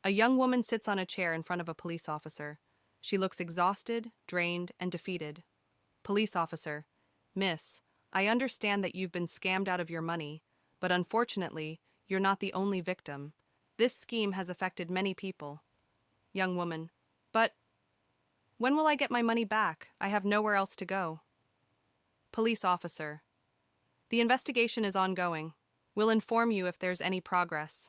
A young woman sits on a chair in front of a police officer. She looks exhausted, drained, and defeated. Police officer: Miss, I understand that you've been scammed out of your money, but unfortunately, you're not the only victim. This scheme has affected many people. Young woman: But when will I get my money back? I have nowhere else to go. Police officer: The investigation is ongoing. We'll inform you if there's any progress.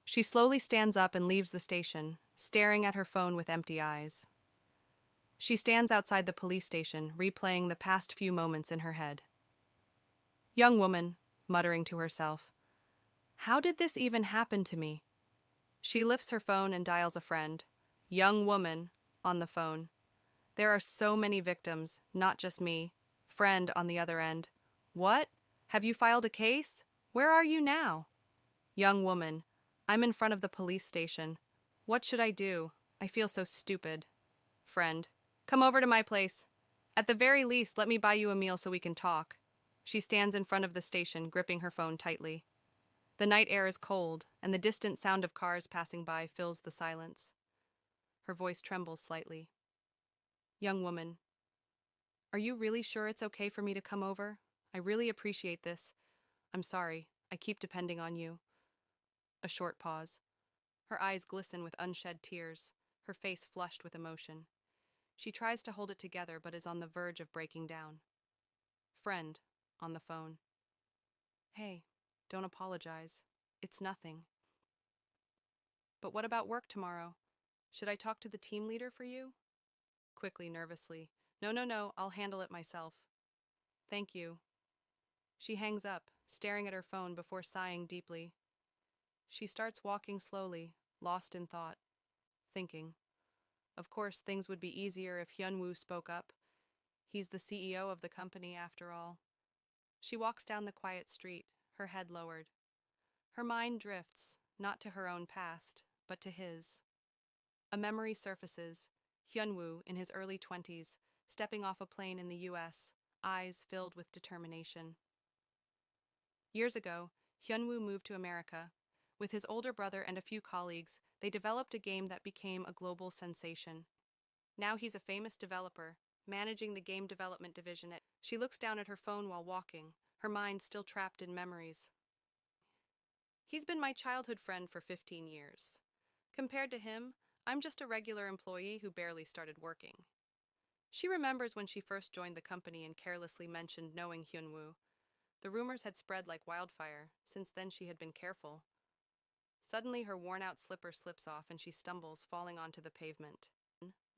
She slowly stands up and leaves the station, staring at her phone with empty eyes. She stands outside the police station, replaying the past few moments in her head. Young woman, muttering to herself, how did this even happen to me? She lifts her phone and dials a friend. Young woman, on the phone. There are so many victims, not just me. Friend on the other end. What? Have you filed a case? Where are you now? Young woman, I'm in front of the police station. What should I do? I feel so stupid. Friend, come over to my place. At the very least, let me buy you a meal so we can talk. She stands in front of the station, gripping her phone tightly. The night air is cold, and the distant sound of cars passing by fills the silence. Her voice trembles slightly. Young woman, are you really sure it's okay for me to come over? I really appreciate this. I'm sorry, I keep depending on you. A short pause. Her eyes glisten with unshed tears, her face flushed with emotion. She tries to hold it together but is on the verge of breaking down. Friend, on the phone. Hey, don't apologize. It's nothing. But what about work tomorrow? Should I talk to the team leader for you? Quickly, nervously. No, I'll handle it myself. Thank you. She hangs up, staring at her phone before sighing deeply. She starts walking slowly, lost in thought, thinking. Of course, things would be easier if Hyunwoo spoke up. He's the CEO of the company, after all. She walks down the quiet street, her head lowered. Her mind drifts, not to her own past, but to his. A memory surfaces, Hyunwoo, in his early 20s, stepping off a plane in the US, eyes filled with determination. Years ago, Hyunwoo moved to America. With his older brother and a few colleagues, they developed a game that became a global sensation. Now he's a famous developer, managing the game development division at. She looks down at her phone while walking, her mind still trapped in memories. He's been my childhood friend for 15 years. Compared to him, I'm just a regular employee who barely started working. She remembers when she first joined the company and carelessly mentioned knowing Hyunwoo. The rumors had spread like wildfire. Since then she had been careful. Suddenly her worn-out slipper slips off and she stumbles, falling onto the pavement,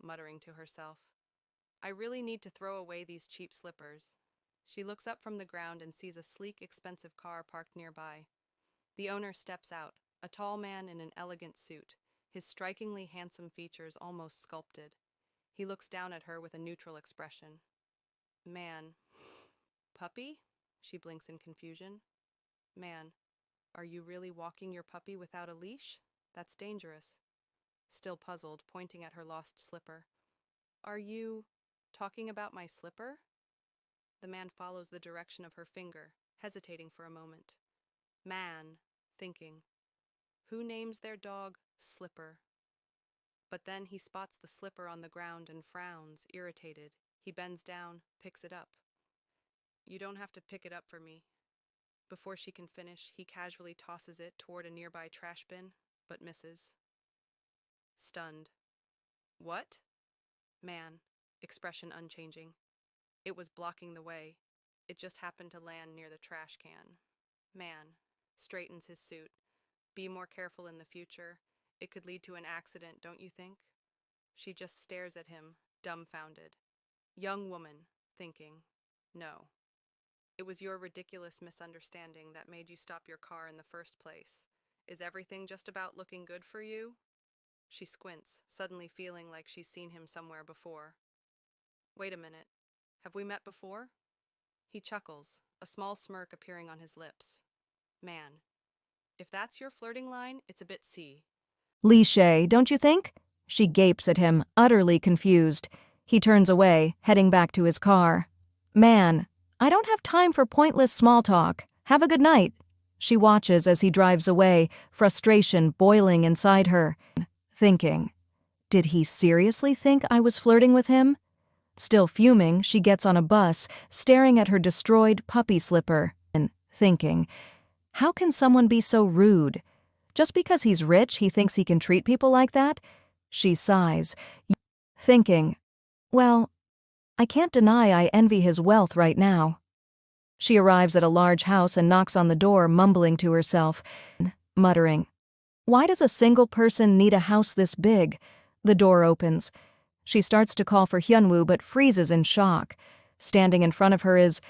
muttering to herself, I really need to throw away these cheap slippers. She looks up from the ground and sees a sleek, expensive car parked nearby. The owner steps out, a tall man in an elegant suit, his strikingly handsome features almost sculpted. He looks down at her with a neutral expression. Man. Puppy? She blinks in confusion. Man, are you really walking your puppy without a leash? That's dangerous. Still puzzled, pointing at her lost slipper. Are you talking about my slipper? The man follows the direction of her finger, hesitating for a moment. Man, thinking. Who names their dog Slipper? But then he spots the slipper on the ground and frowns, irritated. He bends down, picks it up. You don't have to pick it up for me. Before she can finish, he casually tosses it toward a nearby trash bin, but misses. Stunned. What? Man, expression unchanging. It was blocking the way. It just happened to land near the trash can. Man, straightens his suit. Be more careful in the future. It could lead to an accident, don't you think? She just stares at him, dumbfounded. Young woman, thinking. No. It was your ridiculous misunderstanding that made you stop your car in the first place. Is everything just about looking good for you? She squints, suddenly feeling like she's seen him somewhere before. Wait a minute. Have we met before? He chuckles, a small smirk appearing on his lips. Man. If that's your flirting line, it's a bit Cliché, don't you think? She gapes at him, utterly confused. He turns away, heading back to his car. Man, I don't have time for pointless small talk. Have a good night. She watches as he drives away, frustration boiling inside her, thinking, did he seriously think I was flirting with him? Still fuming, she gets on a bus, staring at her destroyed puppy slipper, and thinking, how can someone be so rude? Just because he's rich, he thinks he can treat people like that? She sighs, thinking, well, I can't deny I envy his wealth right now. She arrives at a large house and knocks on the door, mumbling to herself, muttering, why does a single person need a house this big? The door opens. She starts to call for Hyunwoo but freezes in shock. Standing in front of her is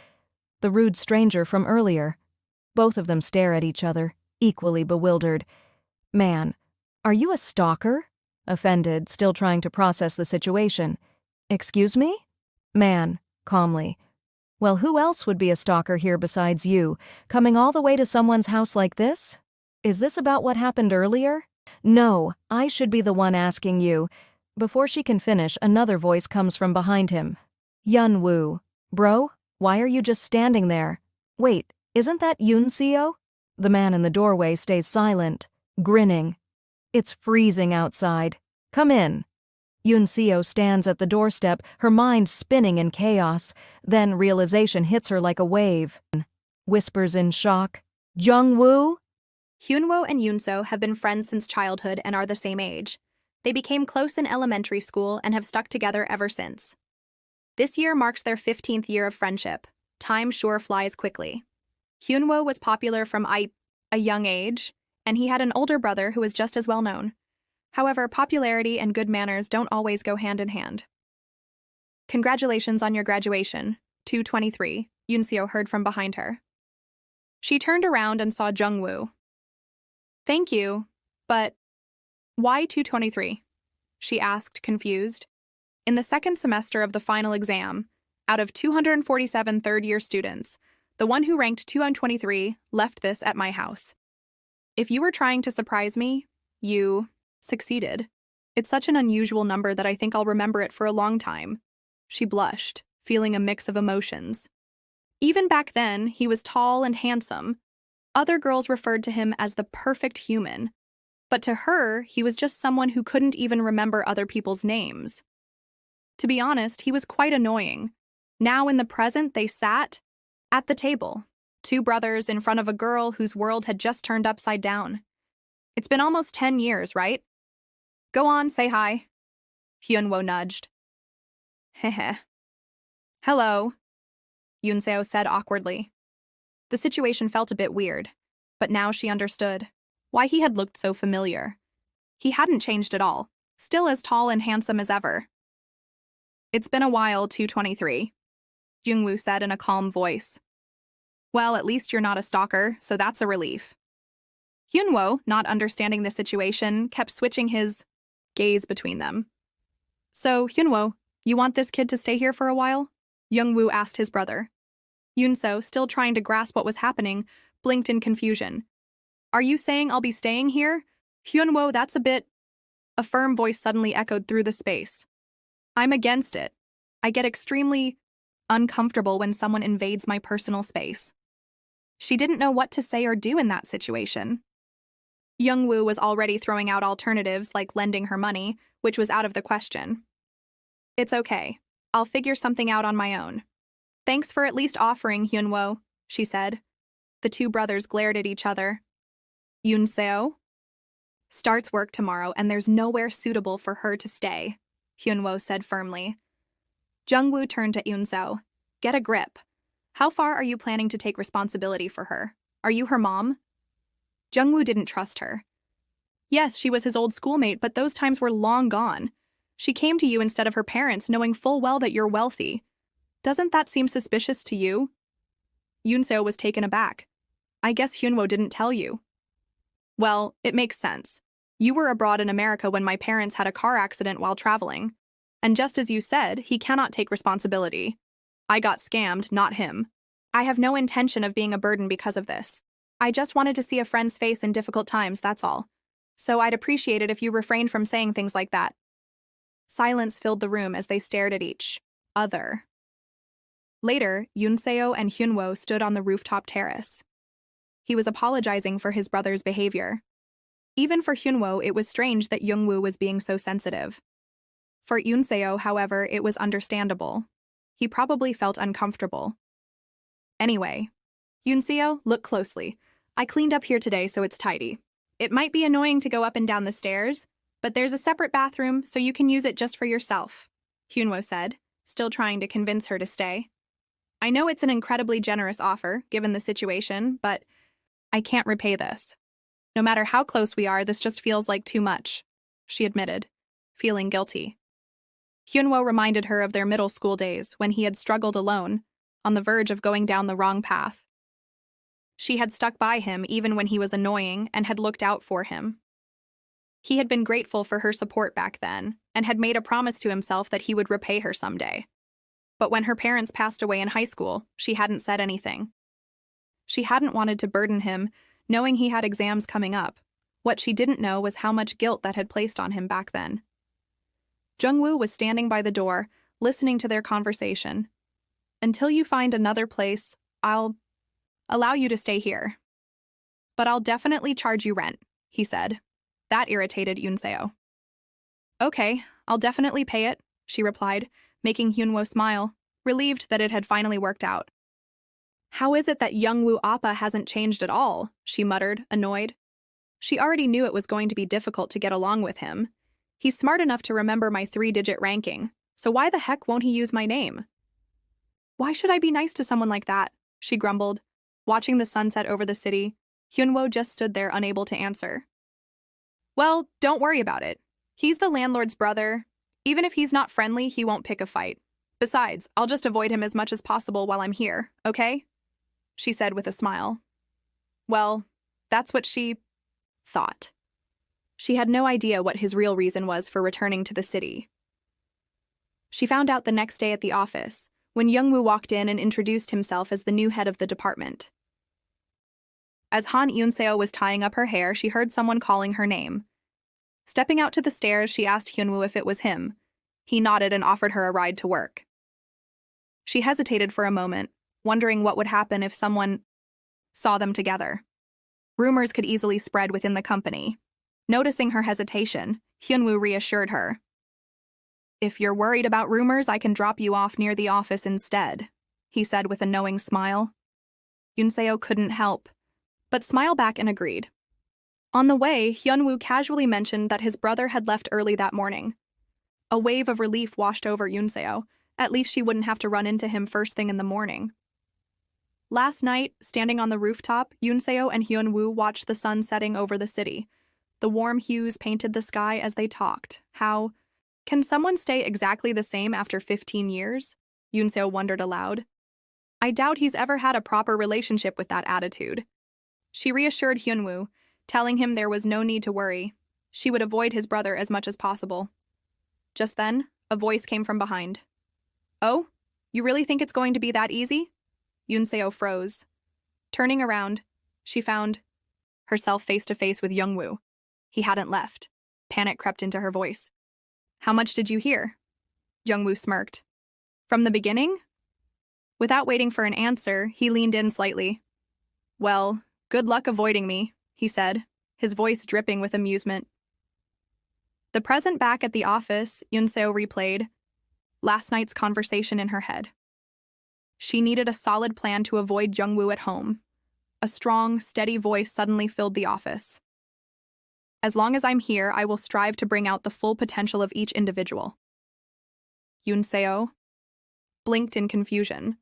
the rude stranger from earlier. Both of them stare at each other, equally bewildered. Man, are you a stalker? Offended, still trying to process the situation. Excuse me? Man, calmly. Well, who else would be a stalker here besides you, coming all the way to someone's house like this? Is this about what happened earlier? No, I should be the one asking you. Before she can finish, another voice comes from behind him. Hyunwoo. Bro, why are you just standing there? Wait, isn't that Yoon-seo? The man in the doorway stays silent, grinning. It's freezing outside. Come in. Yoon-seo stands at the doorstep, her mind spinning in chaos. Then realization hits her like a wave. Whispers in shock. Jungwoo? Hyunwoo and Yoon-seo have been friends since childhood and are the same age. They became close in elementary school and have stuck together ever since. This year marks their 15th year of friendship. Time sure flies quickly. Hyunwoo was popular from a young age, and he had an older brother who was just as well known. However, popularity and good manners don't always go hand in hand. Congratulations on your graduation, 223, Yoon-seo heard from behind her. She turned around and saw Jungwoo. Thank you, but why 223? She asked, confused. In the second semester of the final exam, out of 247 third-year students, the one who ranked 223 left this at my house. If you were trying to surprise me, you succeeded. It's such an unusual number that I think I'll remember it for a long time. She blushed, feeling a mix of emotions. Even back then, he was tall and handsome. Other girls referred to him as the perfect human. But to her, he was just someone who couldn't even remember other people's names. To be honest, he was quite annoying. Now in the present, they sat at the table, two brothers in front of a girl whose world had just turned upside down. It's been almost 10 years, right? Go on, say hi. Hyunwoo nudged. Heh. Hello, Yoon-seo said awkwardly. The situation felt a bit weird, but now she understood why he had looked so familiar. He hadn't changed at all, still as tall and handsome as ever. It's been a while, 223, Jungwoo said in a calm voice. Well, at least you're not a stalker, so that's a relief. Hyunwoo, not understanding the situation, kept switching his gaze between them. So, Hyunwoo, you want this kid to stay here for a while? Jungwoo asked his brother. Yoon-seo, still trying to grasp what was happening, blinked in confusion. Are you saying I'll be staying here? Hyunwoo, that's a bit... A firm voice suddenly echoed through the space. I'm against it. I get extremely uncomfortable when someone invades my personal space. She didn't know what to say or do in that situation. Jungwoo was already throwing out alternatives like lending her money, which was out of the question. It's okay. I'll figure something out on my own. Thanks for at least offering, Hyunwoo, she said. The two brothers glared at each other. Yoon-seo starts work tomorrow and there's nowhere suitable for her to stay, Hyunwoo said firmly. Jungwoo turned to Yoon-seo. Get a grip. How far are you planning to take responsibility for her? Are you her mom? Jungwoo didn't trust her. Yes, she was his old schoolmate, but those times were long gone. She came to you instead of her parents, knowing full well that you're wealthy. Doesn't that seem suspicious to you? Yoon-seo was taken aback. I guess Hyunwoo didn't tell you. Well, it makes sense. You were abroad in America when my parents had a car accident while traveling. And just as you said, he cannot take responsibility. I got scammed, not him. I have no intention of being a burden because of this. I just wanted to see a friend's face in difficult times, that's all. So I'd appreciate it if you refrained from saying things like that. Silence filled the room as they stared at each other. Later, Yoon-seo and Hyunwoo stood on the rooftop terrace. He was apologizing for his brother's behavior. Even for Hyunwoo, it was strange that Jungwoo was being so sensitive. For Yoonseo, however, it was understandable. He probably felt uncomfortable. Anyway, Yoonseo, look closely. I cleaned up here today so it's tidy. It might be annoying to go up and down the stairs, but there's a separate bathroom so you can use it just for yourself, Hyunwoo said, still trying to convince her to stay. I know it's an incredibly generous offer, given the situation, but I can't repay this. No matter how close we are, this just feels like too much, she admitted, feeling guilty. Hyunwoo reminded her of their middle school days when he had struggled alone, on the verge of going down the wrong path. She had stuck by him even when he was annoying and had looked out for him. He had been grateful for her support back then and had made a promise to himself that he would repay her someday. But when her parents passed away in high school, she hadn't said anything. She hadn't wanted to burden him, knowing he had exams coming up. What she didn't know was how much guilt that had placed on him back then. Jungwoo was standing by the door, listening to their conversation. Until you find another place, I'll allow you to stay here. But I'll definitely charge you rent, he said. That irritated Yoonseo. Okay, I'll definitely pay it, she replied, making Hyunwoo smile, relieved that it had finally worked out. How is it that Jungwoo Appa hasn't changed at all? She muttered, annoyed. She already knew it was going to be difficult to get along with him. He's smart enough to remember my 3-digit ranking, so why the heck won't he use my name? Why should I be nice to someone like that? She grumbled. Watching the sunset over the city, Hyunwoo just stood there unable to answer. Well, don't worry about it. He's the landlord's brother. Even if he's not friendly, he won't pick a fight. Besides, I'll just avoid him as much as possible while I'm here, okay? She said with a smile. Well, that's what she thought. She had no idea what his real reason was for returning to the city. She found out the next day at the office, when Jungwoo walked in and introduced himself as the new head of the department. As Han Yoonseo was tying up her hair, she heard someone calling her name. Stepping out to the stairs, she asked Hyunwoo if it was him. He nodded and offered her a ride to work. She hesitated for a moment, wondering what would happen if someone saw them together. Rumors could easily spread within the company. Noticing her hesitation, Hyunwoo reassured her. If you're worried about rumors, I can drop you off near the office instead, he said with a knowing smile. Yoonseo couldn't help, but smiled back and agreed. On the way, Hyunwoo casually mentioned that his brother had left early that morning. A wave of relief washed over Yoonseo. At least she wouldn't have to run into him first thing in the morning. Last night, standing on the rooftop, Yoonseo and Hyunwoo watched the sun setting over the city. The warm hues painted the sky as they talked. How can someone stay exactly the same after 15 years? Yoonseo wondered aloud. I doubt he's ever had a proper relationship with that attitude. She reassured Hyunwoo, telling him there was no need to worry. She would avoid his brother as much as possible. Just then, a voice came from behind. Oh, you really think it's going to be that easy? Yoonseo froze. Turning around, she found herself face to face with Jungwoo. He hadn't left. Panic crept into her voice. How much did you hear? Jungwoo smirked. From the beginning? Without waiting for an answer, he leaned in slightly. Well, good luck avoiding me, he said, his voice dripping with amusement. The present back at the office, Yoonseo replayed last night's conversation in her head. She needed a solid plan to avoid Jungwoo at home. A strong, steady voice suddenly filled the office. As long as I'm here, I will strive to bring out the full potential of each individual. Yoonseo blinked in confusion.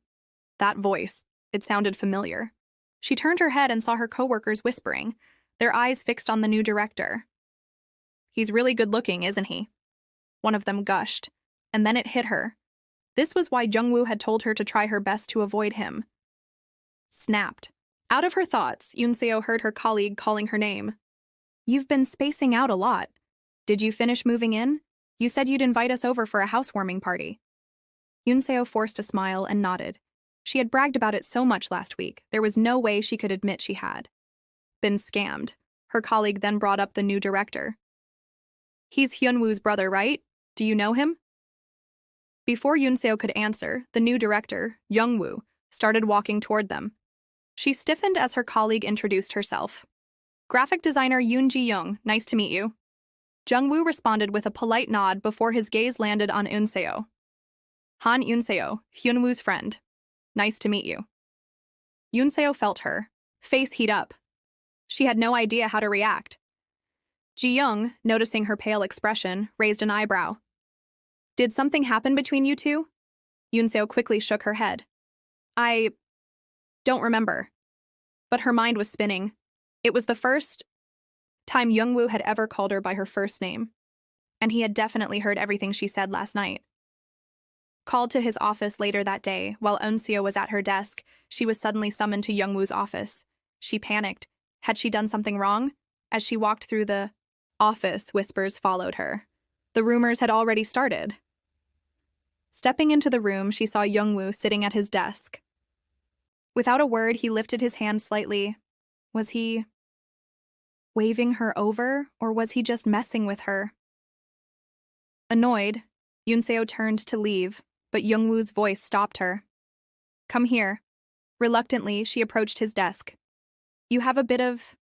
That voice, it sounded familiar. She turned her head and saw her coworkers whispering, their eyes fixed on the new director. He's really good looking, isn't he? One of them gushed, and then it hit her. This was why Jungwoo had told her to try her best to avoid him. Snapped. Out of her thoughts, Yoonseo heard her colleague calling her name. You've been spacing out a lot. Did you finish moving in? You said you'd invite us over for a housewarming party. Yoonseo forced a smile and nodded. She had bragged about it so much last week, there was no way she could admit she had been scammed. Her colleague then brought up the new director. He's Hyunwoo's brother, right? Do you know him? Before Yoonseo could answer, the new director, Jungwoo, started walking toward them. She stiffened as her colleague introduced herself. Graphic designer Yoon Ji-young, nice to meet you. Jungwoo responded with a polite nod before his gaze landed on Eun-seo. Han Eun-seo, Hyunwoo's friend. Nice to meet you. Eun-seo felt her face heat up. She had no idea how to react. Ji-young, noticing her pale expression, raised an eyebrow. Did something happen between you two? Eun-seo quickly shook her head. I don't remember. But her mind was spinning. It was the first time Jungwoo had ever called her by her first name, and he had definitely heard everything she said last night. Called to his office later that day, while Eun-seo was at her desk, she was suddenly summoned to Jungwoo's office. She panicked. Had she done something wrong? As she walked through the office, whispers followed her. The rumors had already started. Stepping into the room, she saw Jungwoo sitting at his desk. Without a word, he lifted his hand slightly. Was he waving her over, or was he just messing with her? Annoyed, Eun-seo turned to leave, but Jungwoo's voice stopped her. Come here. Reluctantly, she approached his desk. You have a bit of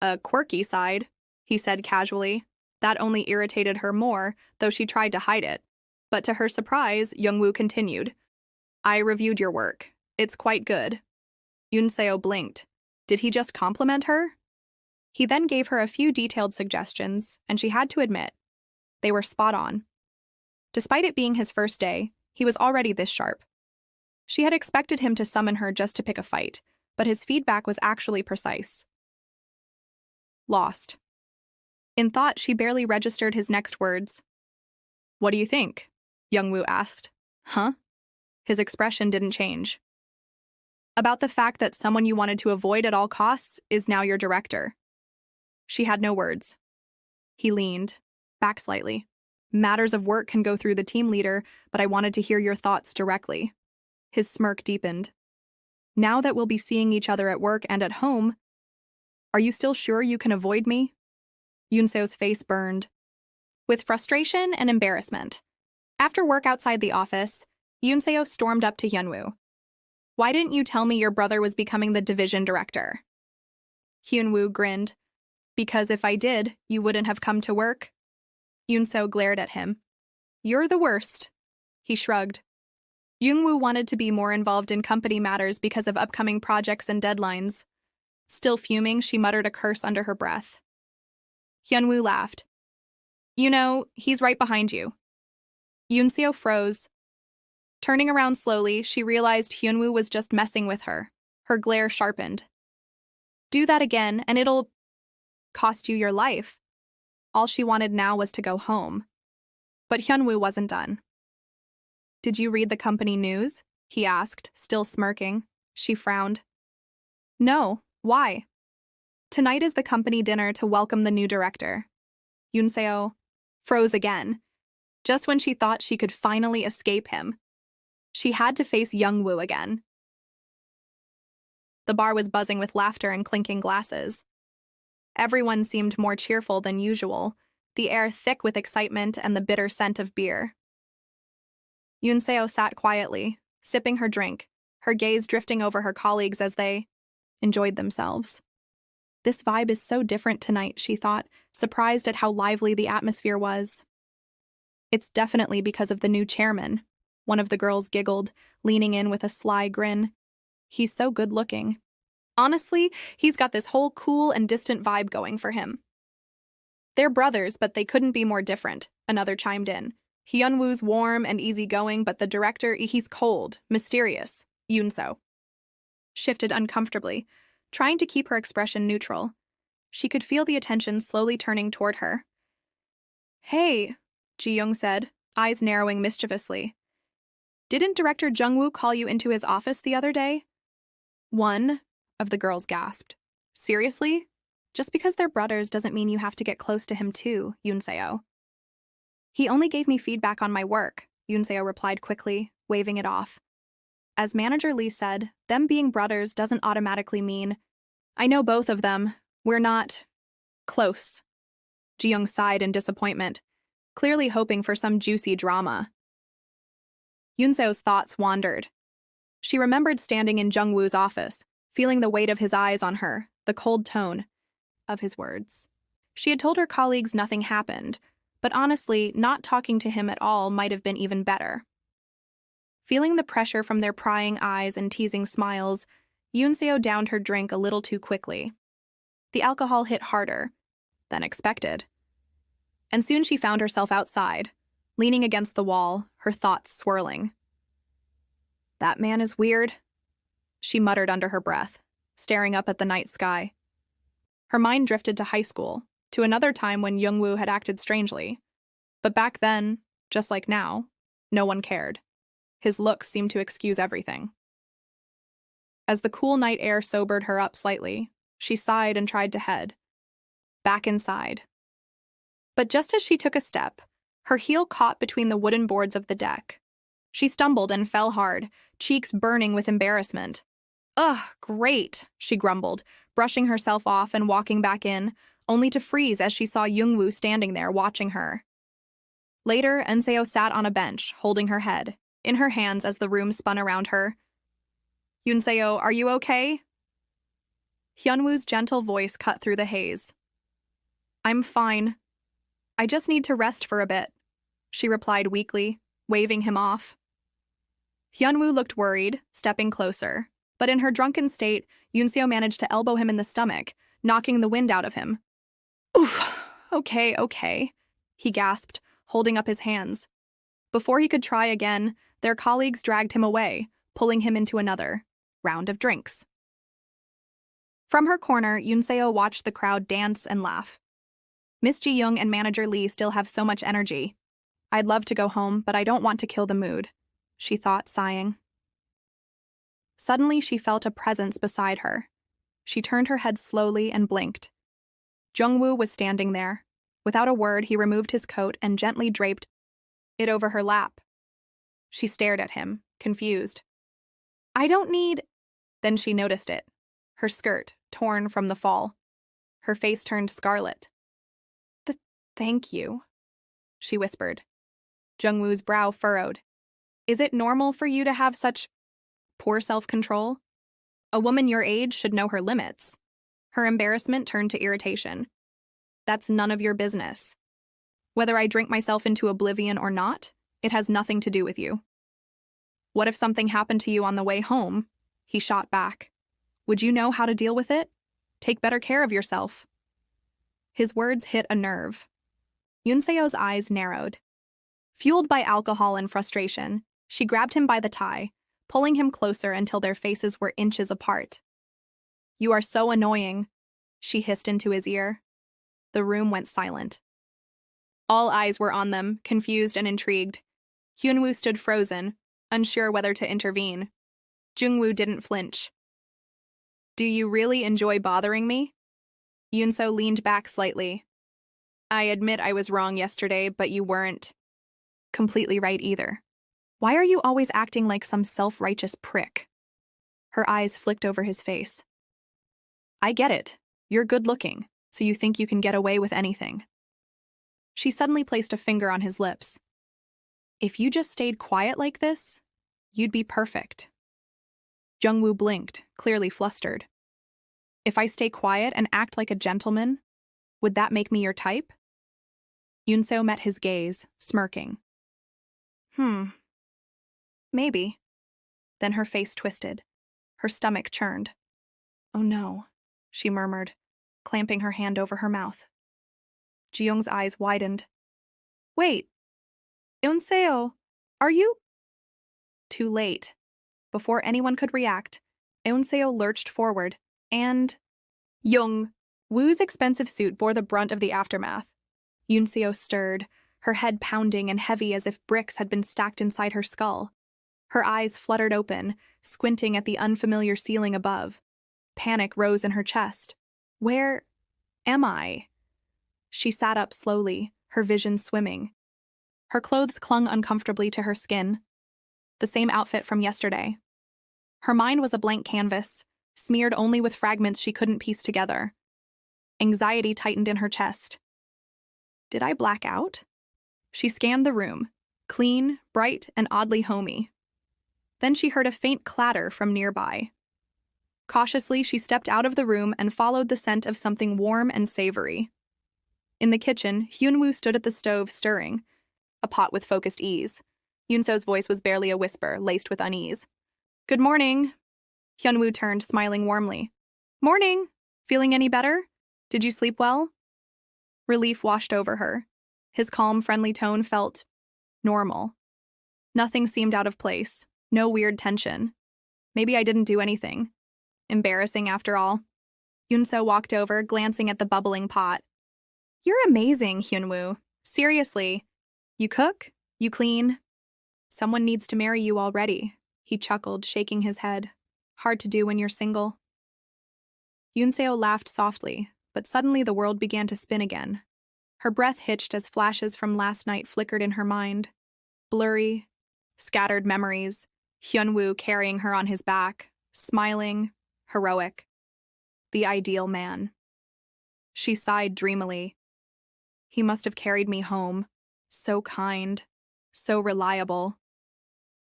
a quirky side, he said casually. That only irritated her more, though she tried to hide it. But to her surprise, Jungwoo continued. I reviewed your work. It's quite good. Eun-seo blinked. Did he just compliment her? He then gave her a few detailed suggestions, and she had to admit, they were spot on. Despite it being his first day, he was already this sharp. She had expected him to summon her just to pick a fight, but his feedback was actually precise. Lost. In thought, she barely registered his next words. What do you think? Jungwoo asked. Huh? His expression didn't change. About the fact that someone you wanted to avoid at all costs is now your director. She had no words. He leaned back slightly. Matters of work can go through the team leader, but I wanted to hear your thoughts directly. His smirk deepened. Now that we'll be seeing each other at work and at home, are you still sure you can avoid me? Eun-seo's face burned with frustration and embarrassment. After work outside the office, Eun-seo stormed up to Hyunwoo. Why didn't you tell me your brother was becoming the division director? Hyunwoo grinned. Because if I did, you wouldn't have come to work? Eun-seo glared at him. You're the worst. He shrugged. Jungwoo wanted to be more involved in company matters because of upcoming projects and deadlines. Still fuming, she muttered a curse under her breath. Hyunwoo laughed. You know, he's right behind you. Eun-seo froze. Turning around slowly, she realized Hyunwoo was just messing with her. Her glare sharpened. Do that again, and it'll cost you your life. All she wanted now was to go home. But Hyunwoo wasn't done. Did you read the company news? He asked, still smirking. She frowned. No, why? Tonight is the company dinner to welcome the new director. Eun-seo froze again. Just when she thought she could finally escape him, she had to face Jungwoo again. The bar was buzzing with laughter and clinking glasses. Everyone seemed more cheerful than usual, the air thick with excitement and the bitter scent of beer. Eun-seo sat quietly, sipping her drink, her gaze drifting over her colleagues as they enjoyed themselves. This vibe is so different tonight, she thought, surprised at how lively the atmosphere was. It's definitely because of the new chairman, one of the girls giggled, leaning in with a sly grin. He's so good-looking. Honestly, he's got this whole cool and distant vibe going for him. They're brothers, but they couldn't be more different, another chimed in. Hyunwoo's warm and easygoing, but the director, he's cold, mysterious. Eun-seo shifted uncomfortably, trying to keep her expression neutral. She could feel the attention slowly turning toward her. Hey, Ji-young said, eyes narrowing mischievously. Didn't Director Jungwoo call you into his office the other day? One of the girls gasped. Seriously? Just because they're brothers doesn't mean you have to get close to him too, Eun-seo. He only gave me feedback on my work, Eun-seo replied quickly, waving it off. As Manager Lee said, them being brothers doesn't automatically mean, I know both of them. We're not close. Ji-young sighed in disappointment, clearly hoping for some juicy drama. Eun-seo's thoughts wandered. She remembered standing in Jungwoo's office, feeling the weight of his eyes on her, the cold tone of his words. She had told her colleagues nothing happened, but honestly, not talking to him at all might have been even better. Feeling the pressure from their prying eyes and teasing smiles, Yoonseo downed her drink a little too quickly. The alcohol hit harder than expected. And soon she found herself outside, leaning against the wall, her thoughts swirling. "That man is weird," she muttered under her breath, staring up at the night sky. Her mind drifted to high school, to another time when Jungwoo had acted strangely. But back then, just like now, no one cared. His looks seemed to excuse everything. As the cool night air sobered her up slightly, she sighed and tried to head back inside. But just as she took a step, her heel caught between the wooden boards of the deck. She stumbled and fell hard, cheeks burning with embarrassment. "Ugh, great," she grumbled, brushing herself off and walking back in, only to freeze as she saw Jungwoo standing there watching her. Later, Eun-seo sat on a bench, holding her head in her hands as the room spun around her. "Yoonseo, are you okay?" Hyunwoo's gentle voice cut through the haze. "I'm fine. I just need to rest for a bit," she replied weakly, waving him off. Hyunwoo looked worried, stepping closer, but in her drunken state, Yoonseo managed to elbow him in the stomach, knocking the wind out of him. "Oof, okay," he gasped, holding up his hands. Before he could try again, their colleagues dragged him away, pulling him into another round of drinks. From her corner, Yoonseo watched the crowd dance and laugh. Miss Ji-young and Manager Lee still have so much energy. "I'd love to go home, but I don't want to kill the mood," she thought, sighing. Suddenly, she felt a presence beside her. She turned her head slowly and blinked. Jungwoo was standing there. Without a word, he removed his coat and gently draped it over her lap. She stared at him, confused. "I don't need—" Then she noticed it. Her skirt, torn from the fall. Her face turned scarlet. Thank you," she whispered. Jungwoo's brow furrowed. "Is it normal for you to have such poor self-control? A woman your age should know her limits." Her embarrassment turned to irritation. "That's none of your business. Whether I drink myself into oblivion or not, it has nothing to do with you." "What if something happened to you on the way home?" he shot back. "Would you know how to deal with it? Take better care of yourself." His words hit a nerve. Yoonseo's eyes narrowed. Fueled by alcohol and frustration, she grabbed him by the tie, pulling him closer until their faces were inches apart. "You are so annoying," she hissed into his ear. The room went silent. All eyes were on them, confused and intrigued. Hyunwoo stood frozen, unsure whether to intervene. Jungwoo didn't flinch. "Do you really enjoy bothering me?" Yoonseo leaned back slightly. "I admit I was wrong yesterday, but you weren't completely right either. Why are you always acting like some self-righteous prick?" Her eyes flicked over his face. "I get it. You're good-looking, so you think you can get away with anything." She suddenly placed a finger on his lips. "If you just stayed quiet like this, you'd be perfect." Jungwoo blinked, clearly flustered. "If I stay quiet and act like a gentleman, would that make me your type?" Yoonseo met his gaze, smirking. Maybe." Then her face twisted. Her stomach churned. "Oh no," she murmured, clamping her hand over her mouth. Ji-young's eyes widened. "Wait, Yoonseo, are you—" Too late. Before anyone could react, Yoonseo lurched forward, and Jungwoo's expensive suit bore the brunt of the aftermath. Yoonseo stirred, her head pounding and heavy as if bricks had been stacked inside her skull. Her eyes fluttered open, squinting at the unfamiliar ceiling above. Panic rose in her chest. "Where am I?" She sat up slowly, her vision swimming. Her clothes clung uncomfortably to her skin. The same outfit from yesterday. Her mind was a blank canvas, smeared only with fragments she couldn't piece together. Anxiety tightened in her chest. Did I black out? She scanned the room, clean, bright, and oddly homey. Then she heard a faint clatter from nearby. Cautiously, she stepped out of the room and followed the scent of something warm and savory. In the kitchen, Hyunwoo stood at the stove stirring, a pot with focused ease. Yoonso's voice was barely a whisper, laced with unease. "Good morning." Hyunwoo turned, smiling warmly. "Morning. Feeling any better? Did you sleep well?" Relief washed over her. His calm, friendly tone felt normal. Nothing seemed out of place. No weird tension. Maybe I didn't do anything. Embarrassing, after all. Yoonso walked over, glancing at the bubbling pot. "You're amazing, Hyunwoo. Seriously. You cook? You clean? Someone needs to marry you already," he chuckled, shaking his head. "Hard to do when you're single." Yoonseo laughed softly, but suddenly the world began to spin again. Her breath hitched as flashes from last night flickered in her mind. Blurry, scattered memories. Hyunwoo carrying her on his back, smiling, heroic. The ideal man. She sighed dreamily. He must have carried me home. So kind, so reliable.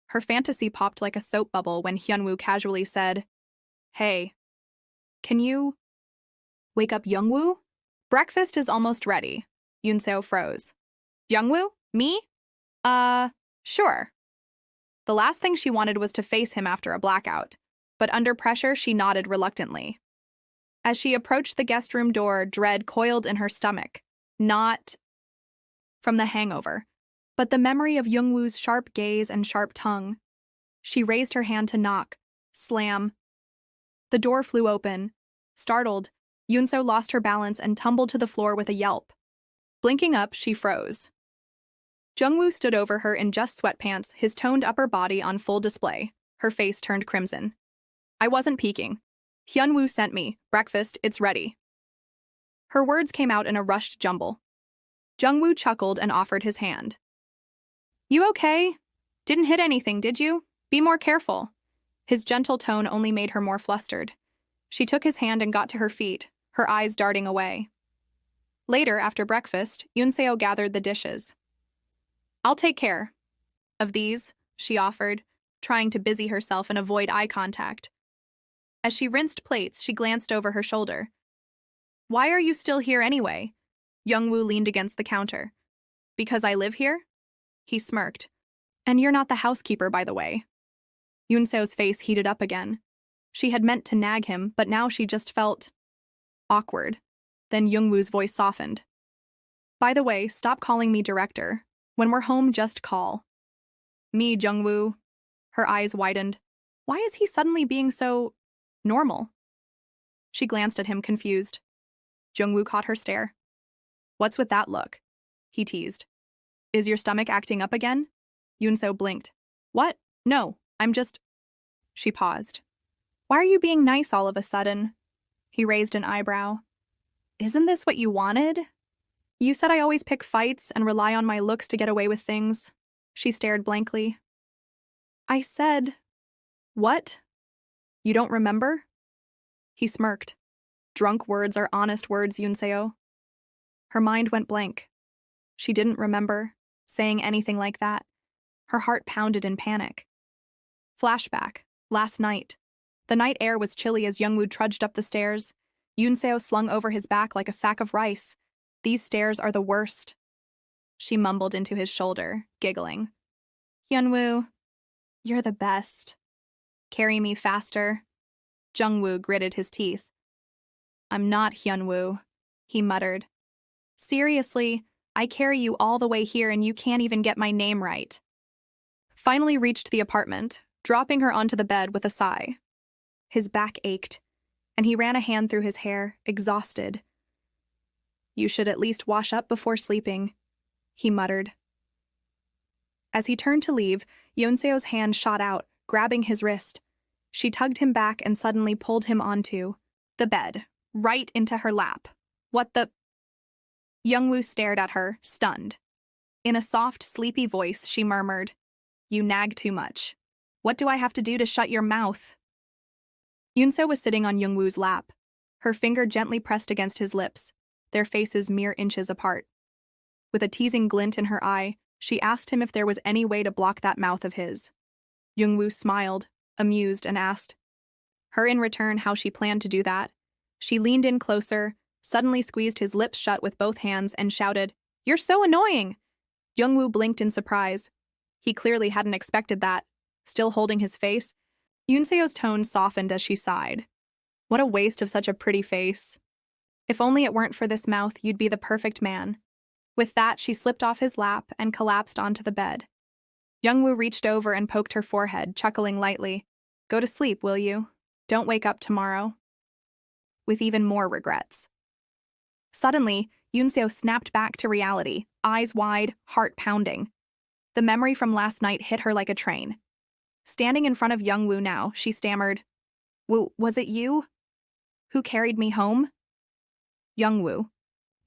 Her fantasy popped like a soap bubble when Hyunwoo casually said, "Hey, can you wake up Jungwoo? Breakfast is almost ready." Yoonseo froze. "Jungwoo? Me? Sure." The last thing she wanted was to face him after a blackout, but under pressure she nodded reluctantly. As she approached the guest room door, dread coiled in her stomach. Not from the hangover, but the memory of Jungwoo's sharp gaze and sharp tongue. She raised her hand to knock. Slam. The door flew open. Startled, Yoonseo lost her balance and tumbled to the floor with a yelp. Blinking up, she froze. Jungwoo stood over her in just sweatpants, his toned upper body on full display. Her face turned crimson. "I wasn't peeking. Hyunwoo sent me. Breakfast, it's ready." Her words came out in a rushed jumble. Jungwoo chuckled and offered his hand. "You okay? Didn't hit anything, did you? Be more careful." His gentle tone only made her more flustered. She took his hand and got to her feet, her eyes darting away. Later, after breakfast, Yoonseo gathered the dishes. "I'll take care of these," she offered, trying to busy herself and avoid eye contact. As she rinsed plates, she glanced over her shoulder. "Why are you still here anyway?" Jungwoo leaned against the counter. "Because I live here?" He smirked. "And you're not the housekeeper, by the way." Yoonseo's face heated up again. She had meant to nag him, but now she just felt awkward. Then Jungwoo's voice softened. "By the way, stop calling me director. When we're home, just call me Jungwoo." Her eyes widened. Why is he suddenly being so normal? She glanced at him, confused. Jungwoo caught her stare. "What's with that look?" he teased. "Is your stomach acting up again?" Yoonseo blinked. "What? No, I'm just..." She paused. "Why are you being nice all of a sudden?" He raised an eyebrow. "Isn't this what you wanted? You said I always pick fights and rely on my looks to get away with things." She stared blankly. "I said..." "What? You don't remember?" He smirked. "Drunk words are honest words, Yoonseo." Her mind went blank. She didn't remember saying anything like that. Her heart pounded in panic. Flashback. Last night. The night air was chilly as Jungwoo trudged up the stairs. Yoonseo slung over his back like a sack of rice. "These stairs are the worst." She mumbled into his shoulder, giggling. "Hyunwoo, you're the best. Carry me faster." Jungwoo gritted his teeth. "I'm not Hyunwoo," he muttered. "Seriously, I carry you all the way here and you can't even get my name right." Finally reached the apartment, dropping her onto the bed with a sigh. His back ached, and he ran a hand through his hair, exhausted. "You should at least wash up before sleeping," he muttered. As he turned to leave, Yoonseo's hand shot out, grabbing his wrist. She tugged him back and suddenly pulled him onto the bed, right into her lap. "What the..." Jungwoo stared at her, stunned. In a soft, sleepy voice, she murmured, "You nag too much. What do I have to do to shut your mouth?" Yoonseo was sitting on Jungwoo's lap, her finger gently pressed against his lips, their faces mere inches apart. With a teasing glint in her eye, she asked him if there was any way to block that mouth of his. Jungwoo smiled, amused, and asked, Her in return how she planned to do that. She leaned in closer, suddenly squeezed his lips shut with both hands, and shouted, "You're so annoying!" Jungwoo blinked in surprise. He clearly hadn't expected that. Still holding his face, Yoonseo's tone softened as she sighed. What a waste of such a pretty face. If only it weren't for this mouth, you'd be the perfect man. With that, she slipped off his lap and collapsed onto the bed. Jungwoo reached over and poked her forehead, chuckling lightly. "Go to sleep, will you? Don't wake up tomorrow." With even more regrets. Suddenly, Yoonseo snapped back to reality, eyes wide, heart pounding. The memory from last night hit her like a train. Standing in front of Jungwoo now, she stammered, "Woo, was it you who carried me home?" Jungwoo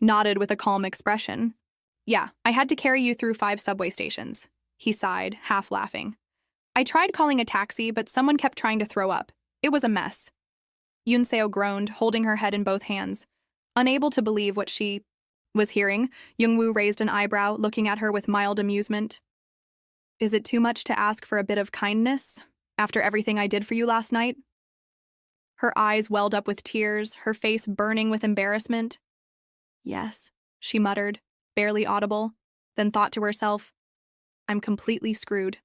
nodded with a calm expression. "Yeah, I had to carry you through 5 subway stations," he sighed, half laughing. "I tried calling a taxi, but someone kept trying to throw up. It was a mess." Yoonseo groaned, holding her head in both hands. Unable to believe what she was hearing, Jungwoo raised an eyebrow, looking at her with mild amusement. "Is it too much to ask for a bit of kindness, after everything I did for you last night?" Her eyes welled up with tears, her face burning with embarrassment. "Yes," she muttered, barely audible, then thought to herself, "I'm completely screwed."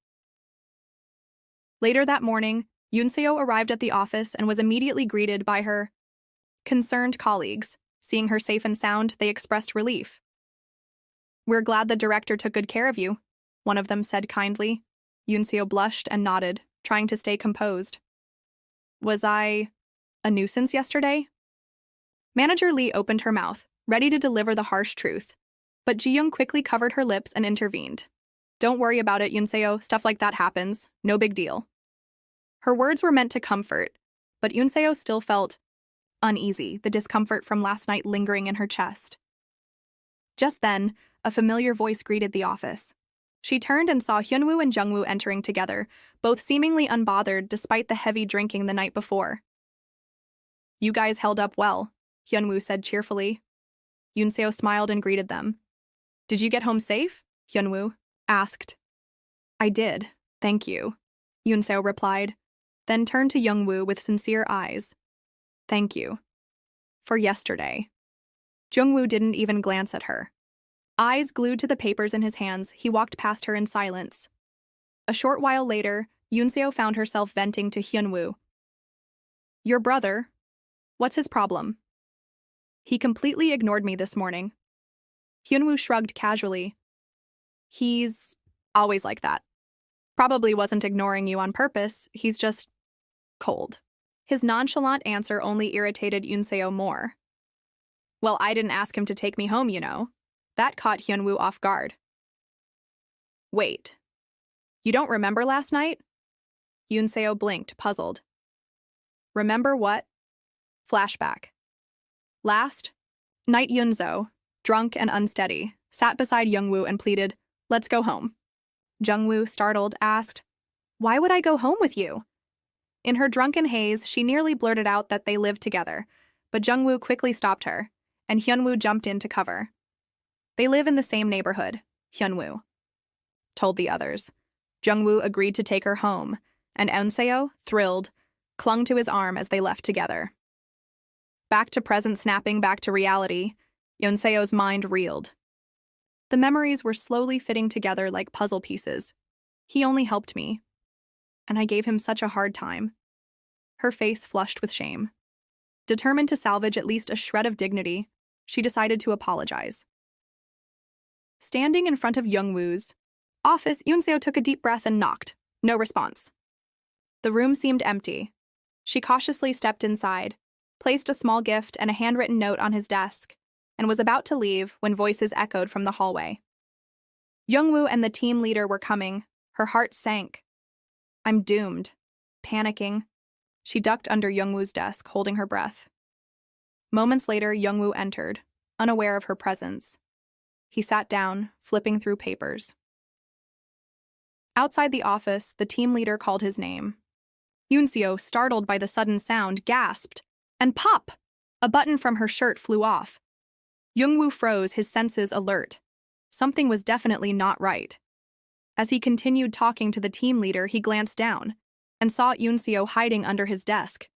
Later that morning, Yoonseo arrived at the office and was immediately greeted by her concerned colleagues. Seeing her safe and sound, they expressed relief. "We're glad the director took good care of you," one of them said kindly. Yoonseo blushed and nodded, trying to stay composed. "Was I a nuisance yesterday?" Manager Lee opened her mouth, ready to deliver the harsh truth, but Ji-young quickly covered her lips and intervened. "Don't worry about it, Yoonseo. Stuff like that happens. No big deal." Her words were meant to comfort, but Yoonseo still felt uneasy, the discomfort from last night lingering in her chest. Just then, a familiar voice greeted the office. She turned and saw Hyunwoo and Jungwoo entering together, both seemingly unbothered despite the heavy drinking the night before. "You guys held up well," Hyunwoo said cheerfully. Yoonseo smiled and greeted them. "Did you get home safe?" Hyunwoo asked. "I did, thank you," Yoonseo replied, then turned to Jungwoo with sincere eyes. "Thank you for yesterday." Jungwoo didn't even glance at her. Eyes glued to the papers in his hands, he walked past her in silence. A short while later, Yoonseo found herself venting to Hyunwoo. "Your brother, what's his problem? He completely ignored me this morning." Hyunwoo shrugged casually. "He's always like that. Probably wasn't ignoring you on purpose, he's just cold." His nonchalant answer only irritated Yoonseo more. "Well, I didn't ask him to take me home, you know." That caught Hyunwoo off guard. "Wait, you don't remember last night?" Yoonseo blinked, puzzled. "Remember what?" Flashback. Last night, Yoonseo, drunk and unsteady, sat beside Jungwoo and pleaded, "Let's go home." Jungwoo, startled, asked, "Why would I go home with you?" In her drunken haze, she nearly blurted out that they lived together, but Jungwoo quickly stopped her, and Hyunwoo jumped in to cover. "They live in the same neighborhood," Hyunwoo told the others. Jungwoo agreed to take her home, and Eunseyo, thrilled, clung to his arm as they left together. Back to present, snapping back to reality, Eunseo's mind reeled. The memories were slowly fitting together like puzzle pieces. He only helped me, and I gave him such a hard time. Her face flushed with shame. Determined to salvage at least a shred of dignity, she decided to apologize. Standing in front of Jungwoo's office, Yoonseo took a deep breath and knocked. No response. The room seemed empty. She cautiously stepped inside, placed a small gift and a handwritten note on his desk, and was about to leave when voices echoed from the hallway. Jungwoo and the team leader were coming. Her heart sank. "I'm doomed." Panicking, she ducked under Jungwoo's desk, holding her breath. Moments later, Jungwoo entered, unaware of her presence. He sat down, flipping through papers. Outside the office, the team leader called his name. Yoonseo, startled by the sudden sound, gasped, and pop! A button from her shirt flew off. Jungwoo froze, his senses alert. Something was definitely not right. As he continued talking to the team leader, he glanced down and saw Yoonseo hiding under his desk,